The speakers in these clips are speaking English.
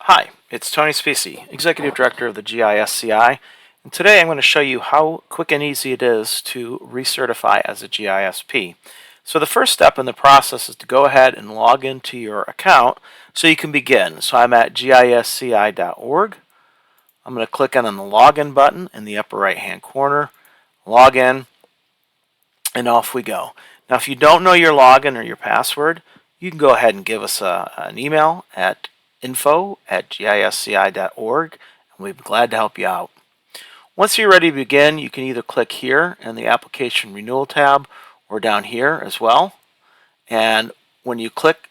Hi, it's Tony Spisi, Executive Director of the GISCI, and today I'm going to show you how quick and easy it is to recertify as a GISP. So the first step in the process is to go ahead and log into your account so you can begin. So I'm at gisci.org. I'm going to click on the login button in the upper right hand corner, log in, and off we go. Now if you don't know your login or your password, you can go ahead and give us an email at info@gisci.org, and we'd be glad to help you out. Once you're ready to begin, you can either click here in the Application Renewal tab or down here as well. And when you click,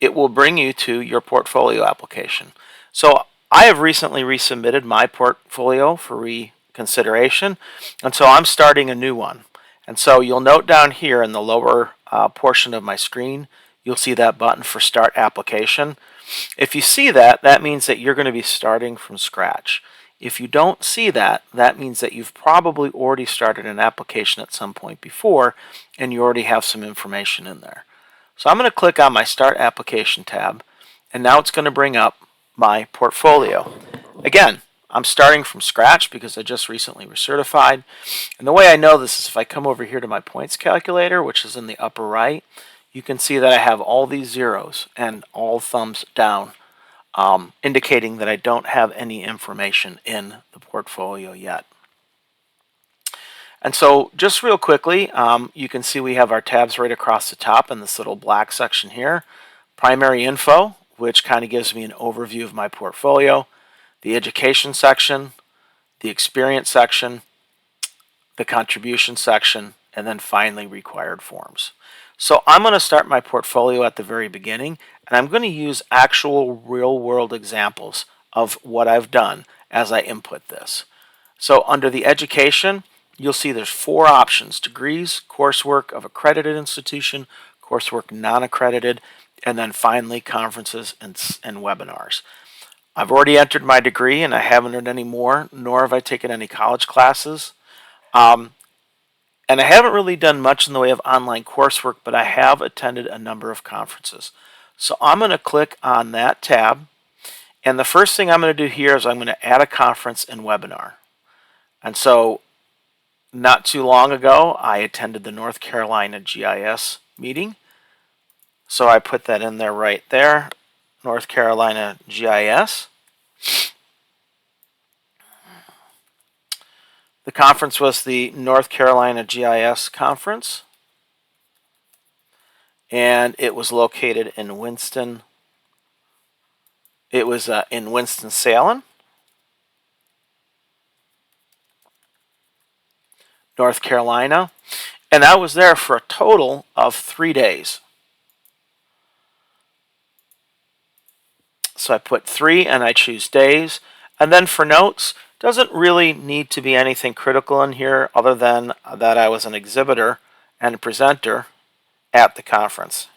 it will bring you to your portfolio application. So I have recently resubmitted my portfolio for reconsideration, and so I'm starting a new one. And so you'll note down here in the lower portion of my screen, you'll see that button for Start Application. If you see that, that means that you're going to be starting from scratch. If you don't see that, that means that you've probably already started an application at some point before and you already have some information in there. So I'm going to click on my Start Application tab, and now it's going to bring up my portfolio. Again, I'm starting from scratch because I just recently recertified. And the way I know this is if I come over here to my points calculator, which is in the upper right, you can see that I have all these zeros and all thumbs down, indicating that I don't have any information in the portfolio yet. And so just real quickly, you can see we have our tabs right across the top in this little black section here. Primary info, which kind of gives me an overview of my portfolio. The education section, the experience section, the contribution section, and then finally required forms. So I'm going to start my portfolio at the very beginning, and I'm going to use actual real-world examples of what I've done as I input this. So under the education, you'll see there's 4 options: degrees, coursework of accredited institution, coursework non-accredited, and then finally conferences and webinars. I've already entered my degree and I haven't entered any more, nor have I taken any college classes. And I haven't really done much in the way of online coursework, but I have attended a number of conferences. So I'm going to click on that tab, and the first thing I'm going to do here is I'm going to add a conference and webinar. And so not too long ago, I attended the North Carolina GIS meeting. So I put that in there right there, North Carolina GIS. The conference was the North Carolina GIS Conference, and it was located in Winston. It was in Winston-Salem, North Carolina, and I was there for a total of 3 days. So I put 3 and I choose days, and then for notes, doesn't really need to be anything critical in here other than that I was an exhibitor and a presenter at the conference.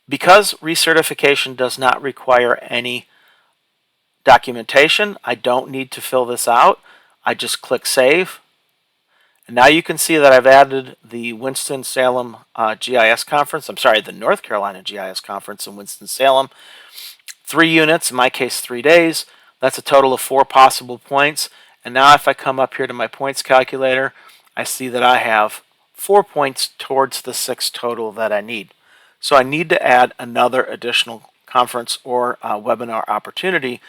Because recertification does not require any documentation, I don't need to fill this out. I just click Save. And now you can see that I've added the Winston-Salem GIS Conference. I'm sorry, the North Carolina GIS Conference in Winston-Salem. 3 units, in my case 3 days. That's a total of 4 possible points. And now if I come up here to my points calculator, I see that I have 4 points towards the 6 total that I need. So I need to add another additional conference or webinar opportunity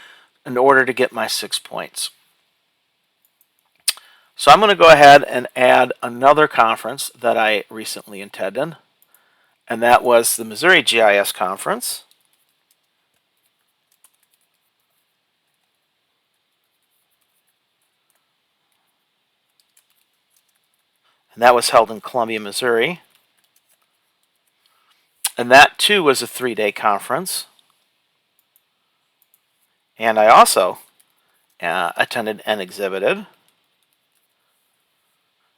in order to get my 6 points. So I'm going to go ahead and add another conference that I recently attended, and that was the Missouri GIS Conference. And that was held in Columbia, Missouri. And that too was a 3-day conference. And I also attended and exhibited.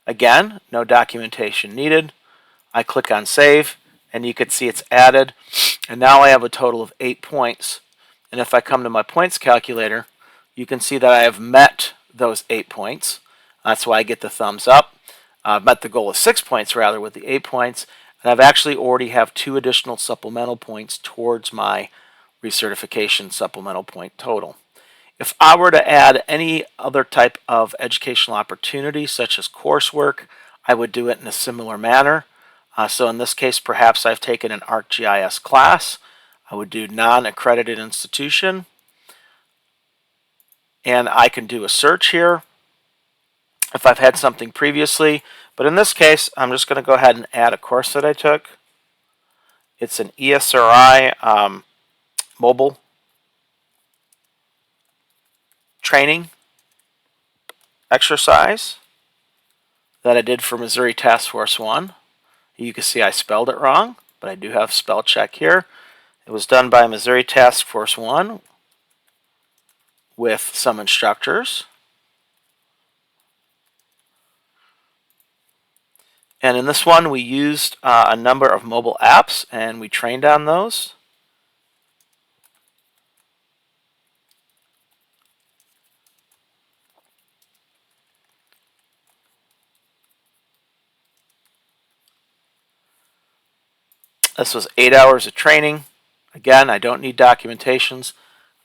Again, no documentation needed. I click on Save, and you can see it's added. And now I have a total of 8 points. And if I come to my points calculator, you can see that I have met those 8 points. That's why I get the thumbs up. Met the goal of 6 points rather with the 8 points. And I've actually already have 2 additional supplemental points towards my recertification supplemental point total. If I were to add any other type of educational opportunity, such as coursework, I would do it in a similar manner. So in this case, perhaps I've taken an ArcGIS class. I would do non-accredited institution. And I can do a search here if I've had something previously. But in this case, I'm just going to go ahead and add a course that I took. It's an ESRI mobile training exercise that I did for Missouri Task Force 1. You can see I spelled it wrong, but I do have spell check here. It was done by Missouri Task Force 1 with some instructors. And in this one, we used a number of mobile apps, and we trained on those. This was 8 hours of training. Again, I don't need documentations.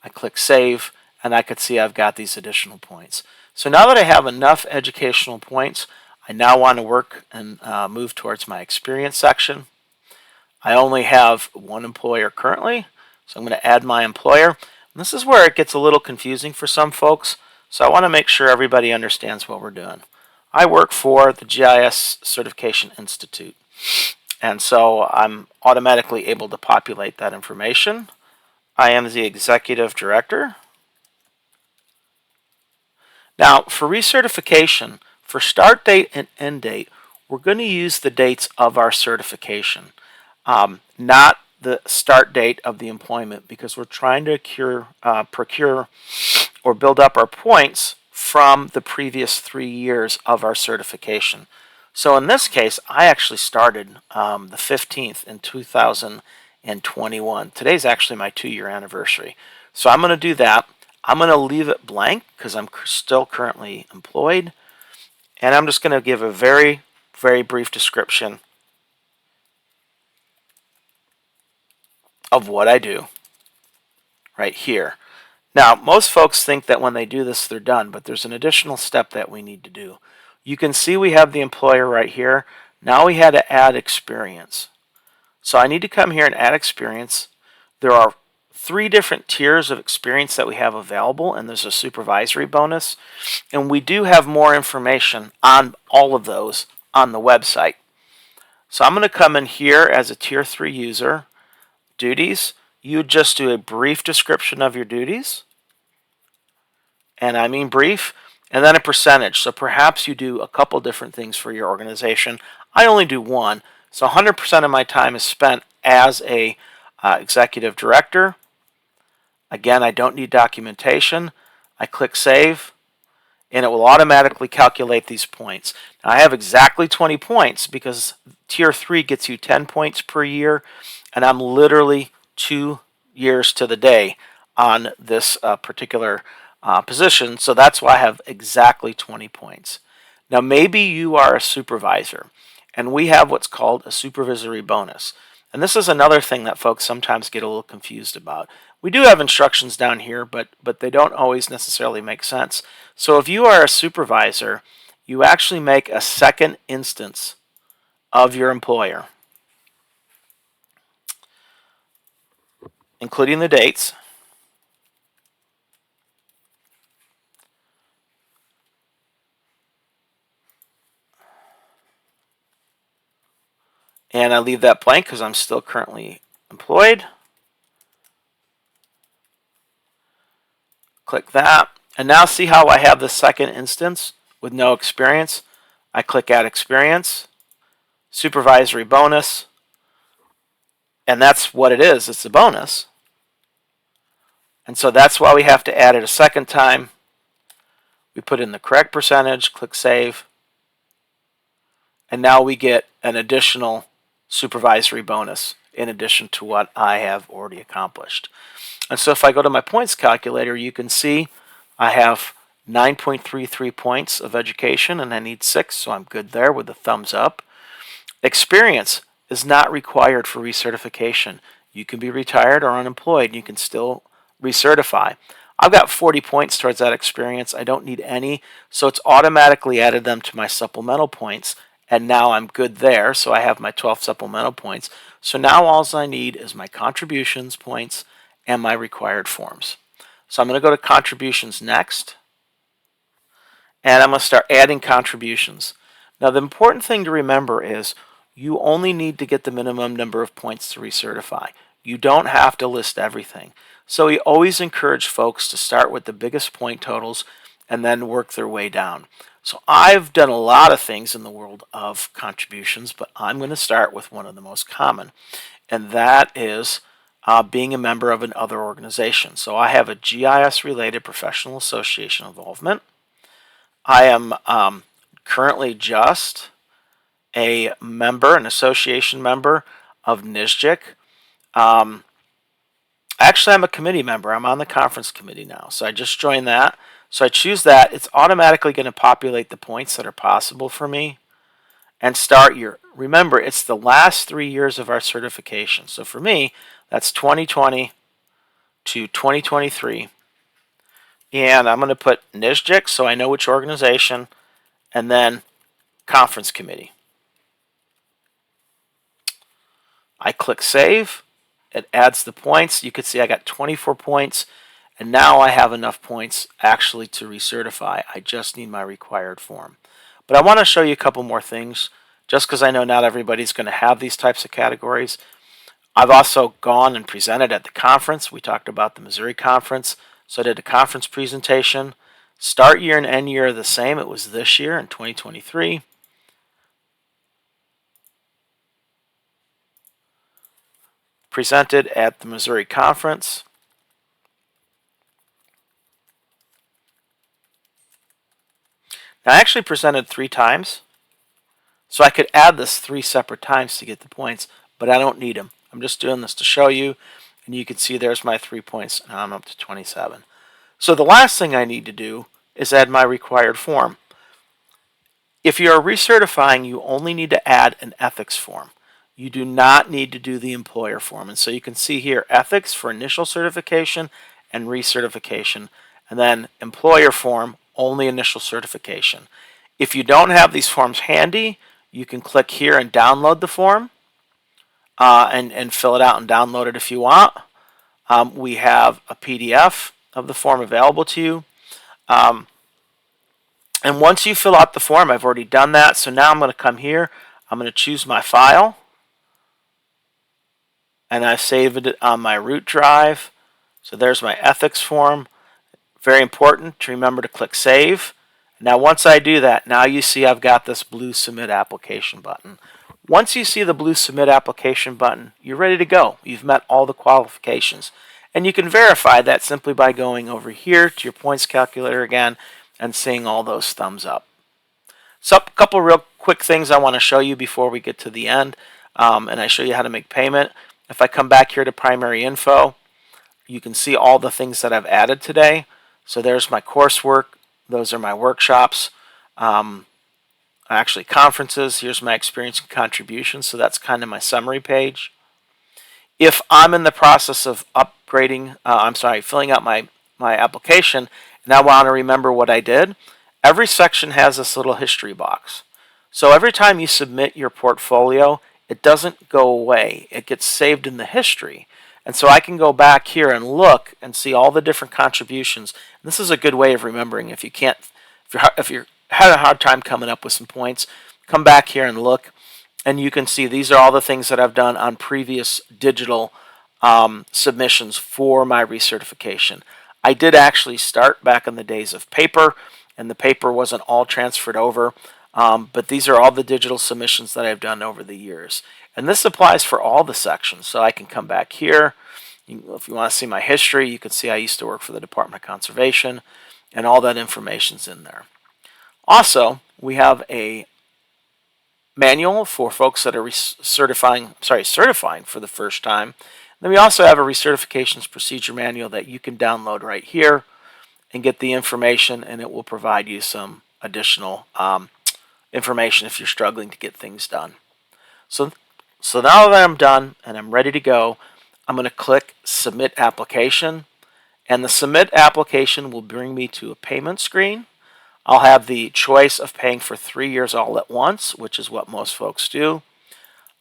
I click save, and I could see I've got these additional points. So now that I have enough educational points, I now want to work and move towards my experience section. I only have one employer currently, so I'm going to add my employer. And this is where it gets a little confusing for some folks, so I want to make sure everybody understands what we're doing. I work for the GIS Certification Institute, and so I'm automatically able to populate that information. I am the executive director. Now, for recertification, for start date and end date, we're going to use the dates of our certification, not the start date of the employment, because we're trying to procure or build up our points from the previous 3 years of our certification. So in this case, I actually started the 15th in 2021. Today's actually my 2-year anniversary. So I'm going to do that. I'm going to leave it blank because I'm still currently employed. And I'm just going to give a very, very brief description of what I do right here. Now, most folks think that when they do this, they're done, but there's an additional step that we need to do. You can see we have the employer right here. Now we had to add experience. So I need to come here and add experience. There are 3 different tiers of experience that we have available, and there's a supervisory bonus. And we do have more information on all of those on the website. So I'm going to come in here as a Tier 3 user. Duties, you just do a brief description of your duties. And I mean brief. And then a percentage. So perhaps you do a couple different things for your organization. I only do one. So 100% of my time is spent as a executive director. Again, I don't need documentation. I click save, and it will automatically calculate these points. Now, I have exactly 20 points because Tier 3 gets you 10 points per year, and I'm literally 2 years to the day on this particular position, so that's why I have exactly 20 points. Now, maybe you are a supervisor, and we have what's called a supervisory bonus. And this is another thing that folks sometimes get a little confused about. We do have instructions down here, but they don't always necessarily make sense. So if you are a supervisor, you actually make a second instance of your employer, including the dates. And I leave that blank because I'm still currently employed. Click that. And now see how I have the second instance with no experience. I click add experience, supervisory bonus, and that's what it is. It's a bonus. And so that's why we have to add it a second time. We put in the correct percentage, click save, and now we get an additional supervisory bonus in addition to what I have already accomplished. And so if I go to my points calculator, you can see I have 9.33 points of education, and I need 6, so I'm good there with a thumbs up. Experience is not required for recertification. You can be retired or unemployed, and you can still recertify. I've got 40 points towards that experience. I don't need any, so it's automatically added them to my supplemental points, and now I'm good there, so I have my 12 supplemental points. So now all I need is my contributions points and my required forms. So I'm going to go to contributions next, and I'm going to start adding contributions. Now the important thing to remember is you only need to get the minimum number of points to recertify. You don't have to list everything. So we always encourage folks to start with the biggest point totals and then work their way down. So I've done a lot of things in the world of contributions, but I'm going to start with one of the most common, and that is being a member of another organization. So I have a GIS-related professional association involvement. I am currently just a member, an association member of NISJIC. Actually, I'm a committee member. I'm on the conference committee now. So I just joined that. So I choose that. It's automatically going to populate the points that are possible for me and start year. Remember, it's the last 3 years of our certification. So for me, that's 2020 to 2023. And I'm going to put NISJIC so I know which organization, and then conference committee. I click save. It adds the points. You can see I got 24 points, and now I have enough points actually to recertify. I just need my required form. But I want to show you a couple more things, just because I know not everybody's going to have these types of categories. I've also gone and presented at the conference. We talked about the Missouri conference, so I did a conference presentation. Start year and end year are the same. It was this year in 2023. Presented at the Missouri conference. Now, I actually presented 3 times, so I could add this 3 separate times to get the points, but I don't need them. I'm just doing this to show you, and you can see there's my 3 points. Now I'm up to 27. So the last thing I need to do is add my required form. If you are recertifying, you only need to add an ethics form. You do not need to do the employer form. And so you can see here ethics for initial certification and recertification, and then employer form, only initial certification. If you don't have these forms handy, you can click here and download the form and fill it out and download it if you want. We have a PDF of the form available to you. And once you fill out the form, I've already done that, so now I'm going to come here. I'm going to choose my file, and I've saved it on my root drive. So there's my ethics form. Very important to remember to click save. Now once I do that, now you see I've got this blue submit application button. Once you see the blue submit application button, you're ready to go. You've met all the qualifications. And you can verify that simply by going over here to your points calculator again and seeing all those thumbs up. So a couple real quick things I want to show you before we get to the end, and I show you how to make payment. If I come back here to primary info, you can see all the things that I've added today. So there's my coursework. Those are my workshops. Actually conferences. Here's my experience and contributions. So that's kind of my summary page. If I'm in the process of upgrading, filling out my application, and I want to remember what I did, every section has this little history box. So every time you submit your portfolio, it doesn't go away. It gets saved in the history. And so I can go back here and look and see all the different contributions. And this is a good way of remembering. If you're having a hard time coming up with some points, come back here and look, and you can see these are all the things that I've done on previous digital submissions for my recertification. I did actually start back in the days of paper, and the paper wasn't all transferred over, but these are all the digital submissions that I've done over the years. And this applies for all the sections, so I can come back here. If you want to see my history, you can see I used to work for the Department of Conservation, and all that information's in there. Also, we have a manual for folks that are certifying for the first time. Then we also have a recertifications procedure manual that you can download right here. and get the information, and it will provide you some additional information if you're struggling to get things done. So now that I'm done and I'm ready to go, I'm going to click Submit Application, and the Submit Application will bring me to a payment screen. I'll have the choice of paying for 3 years all at once, which is what most folks do.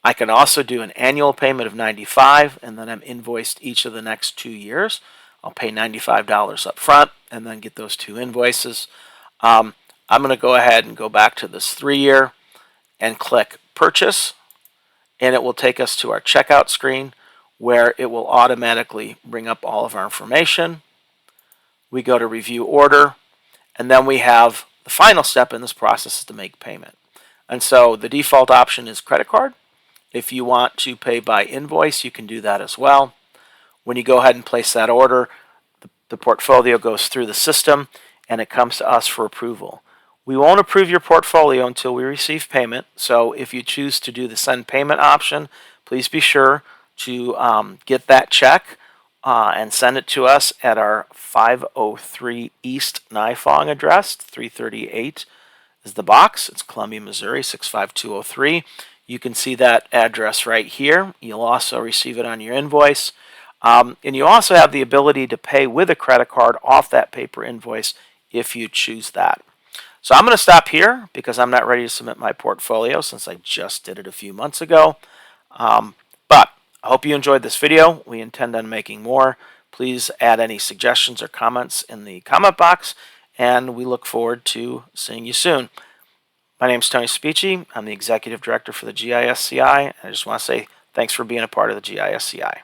I can also do an annual payment of $95, and then I'm invoiced each of the next 2 years. I'll pay $95 up front and then get those 2 invoices. I'm going to go ahead and go back to this 3-year and click Purchase, and it will take us to our checkout screen where it will automatically bring up all of our information. We go to Review Order, and then we have the final step in this process is to make payment. And so the default option is credit card. If you want to pay by invoice, you can do that as well. When you go ahead and place that order, the portfolio goes through the system and it comes to us for approval. We won't approve your portfolio until we receive payment. So if you choose to do the send payment option, please be sure to get that check and send it to us at our 503 East Nifong address. 338 is the box. It's Columbia, Missouri, 65203. You can see that address right here. You'll also receive it on your invoice. And you also have the ability to pay with a credit card off that paper invoice if you choose that. So I'm going to stop here because I'm not ready to submit my portfolio since I just did it a few months ago. But I hope you enjoyed this video. We intend on making more. Please add any suggestions or comments in the comment box, and we look forward to seeing you soon. My name is Tony Spicci. I'm the Executive Director for the GISCI. I just want to say thanks for being a part of the GISCI.